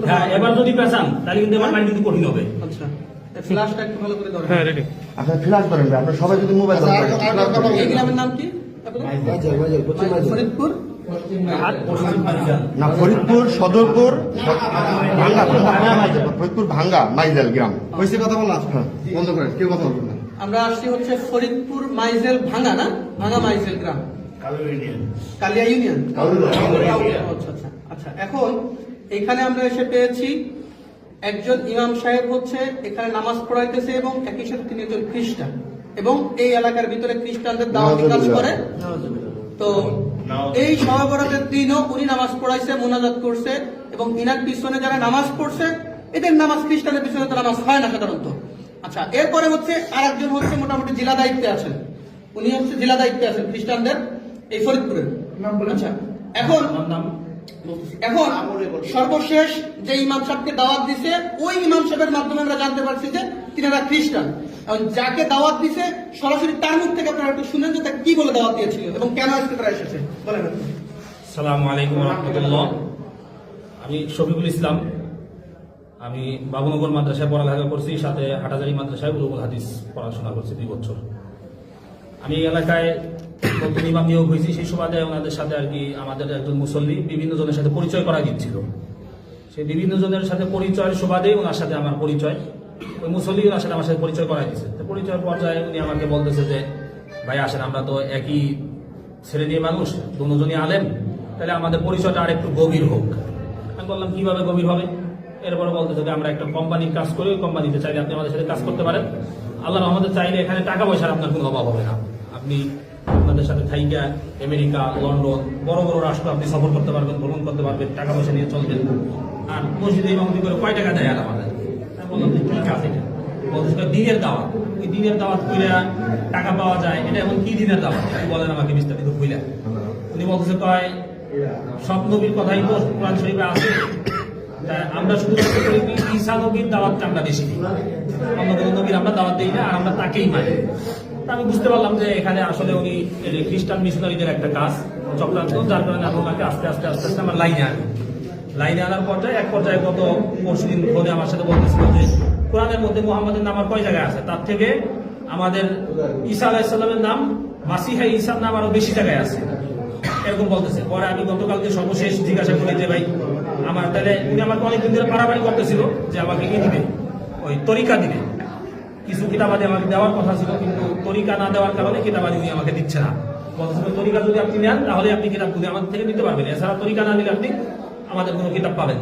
হ্যাঁ, এবার যদি পেছান তাহলে কিন্তু আমার মাইন্ড কিন্তু কঠিন হবে। আচ্ছা, ফ্ল্যাশটা একটু ভালো করে ধরেন। হ্যাঁ রেডি। আপনার ফ্ল্যাশ ধরেন ভাই, আপনার সবাই যদি মোবাইল ধরেন এই গ্রামের নাম কি? ফরিদপুর না, ফরিদপুর সদরপুর ভাঙ্গা, ফরিদপুর ভাঙ্গা মাইজেল গ্রাম। হয়েছে কথা বলা বন্ধ করেন, কেউ কথা বলবেন না। আমরা আসছি হচ্ছে ফরিদপুর মাইজেল ভাঙ্গা, না ভাঙ্গা মাইজেল গ্রাম, কালিয়া ইউনিয়ন। আচ্ছা আচ্ছা আচ্ছা, এখন এখানে আমরা এসে পেয়েছি একজন ইমাম সাহেব হচ্ছে এখানে নামাজ পড়াইতেছে এবং একই সাথে তিনি একজন খ্রিস্টান এবং এই এলাকার ভিতরে খ্রিস্টানদের দাওয়াতি কাজ করে। তো এই সহবরাতের দিনও উনি নামাজ পড়াইছে, মোনাজাত করছে এবং ইনার পিছনে যারা নামাজ পড়ছে এদের নামাজ, খ্রিস্টানের পিছনে তো নামাজ হয় না সাধারণত। আচ্ছা, এরপরে হচ্ছে আর একজন হচ্ছে মোটামুটি জেলা দায়িত্বে আছেন, উনি হচ্ছে জেলা দায়িত্বে আছেন খ্রিস্টানদের এই ফরিদপুরের। আচ্ছা, এখন সর্বশেষ যে ইমাম সাহেবকে দাওয়াত দিছে ওই ইমাম সাহেবের মাধ্যমে আমরা জানতে পারছি যে তিনারা খ্রিস্টান। যাকে দাওয়াত দিছে সরাসরি তার মুখ থেকে আপনারা একটু শুনেন যে তাকে কি বলে দাওয়াত দিয়েছিল এবং কেন আজকে তারা এসেছে বলেন। আসসালামু আলাইকুম ওয়া রাহমাতুল্লাহ। আমি শফিকুল ইসলাম, আমি বাবুনগর মাদ্রাসায় পড়ালেখা করছি, সাথে হাটাজারি মাদ্রাসায় উলুমুল হাদিস পড়াশোনা করছি 2 বছর। আমি এই এলাকায় নতুন ইমাম নিয়োগ হয়েছি, সেই সুবাদে ওনাদের সাথে আর কি আমাদের একজন মুসল্লি বিভিন্ন জনের সাথে পরিচয় করা দিচ্ছিল। সেই বিভিন্ন জনের সাথে পরিচয়ের সুবাদে ওনার সাথে আমার পরিচয়, ওই মুসল্লি ওনার সাথে আমার সাথে পরিচয় করা দিচ্ছে। তো পরিচয়ের পর্যায়ে উনি আমাকে বলতেছে যে ভাই আসেন, আমরা তো একই শ্রেণীর মানুষ, দুজনই আলেম, তাহলে আমাদের পরিচয়টা আর একটু গভীর হোক। আমি বললাম কিভাবে গভীর হবে? এরপরে বলতেছে যে আমরা একটা কোম্পানির কাজ করি, ওই কোম্পানিতে চাইলে আপনি আমাদের সাথে কাজ করতে পারেন। আল্লাহ আমাদের চাইলে এখানে টাকা পয়সার আপনার কোনো অভাব হবে না। আপনি আপনাদের সাথে থাইকা আমেরিকা, লন্ডন, বড় বড় রাষ্ট্র আপনি সফর করতে পারবেন, ভ্রমণ করতে পারবেন, টাকা পয়সা নিয়ে চলবেন। আর মসজিদে ইমামতি করে কয় টাকা দেয় আর আমাদের? আমি বললাম যে ঠিক আছে, বলতেছে দিনের দাওয়াত, ওই দিনের দাওয়াত করে টাকা পাওয়া যায়, এটা এমন কি দিনের দাওয়াত বলেন আমাকে বিস্তারিত কইলা। উনি বলতেছে কয় সব নবীর কথাই তো কোরআন শরীফে আছে, আমরা শুধু ঈসা নবীর দাওয়াতটা আমরা বেশি দিই, অন্য কোনো নবীর আমরা দাওয়াত দিই না, আর আমরা তাকেই মানি। আমি বুঝতে পারলাম যে এখানে আসলে উনি খ্রিস্টান মিশনারিদের একটা কাজ চক্রান্ত, যার কারণে আমি ওনাকে আস্তে আস্তে আস্তে আস্তে আমার লাইনে আনার পর্যায়ে এক পর্যায়ে গত পরশুদিন ফোনে আমার সাথে বলতেছিল যে কোরআনের মধ্যে মুহাম্মাদের নাম আর কয় জায়গায় আছে, তার থেকে আমাদের ঈসা আলাইহিস সালামের নাম, মাসিহা ঈসার নাম আরো বেশি জায়গায় আছে, এরকম বলতেছে। পরে আমি গতকালকে সর্বশেষ জিজ্ঞাসা করি যে ভাই আমার তাহলে, উনি আমাকে অনেকদিন ধরে পারাপারি করতেছিল যে আমাকে কি দিবে, ওই তরিকা দিবে, কিছু কিতাবাদি আমাকে দেওয়ার কথা ছিল, কিন্তু তরিকা না দেওয়ার কারণে কিতাবাদি উনি আমাকে দিচ্ছে না। বলতেছিল তরিকা যদি আপনি নেন তাহলে আপনি কিতাবগুলি আমার থেকে নিতে পারবেন, এছাড়া তরিকা না নিলে আপনি আমাদের কোনো কিতাব পাবেন না।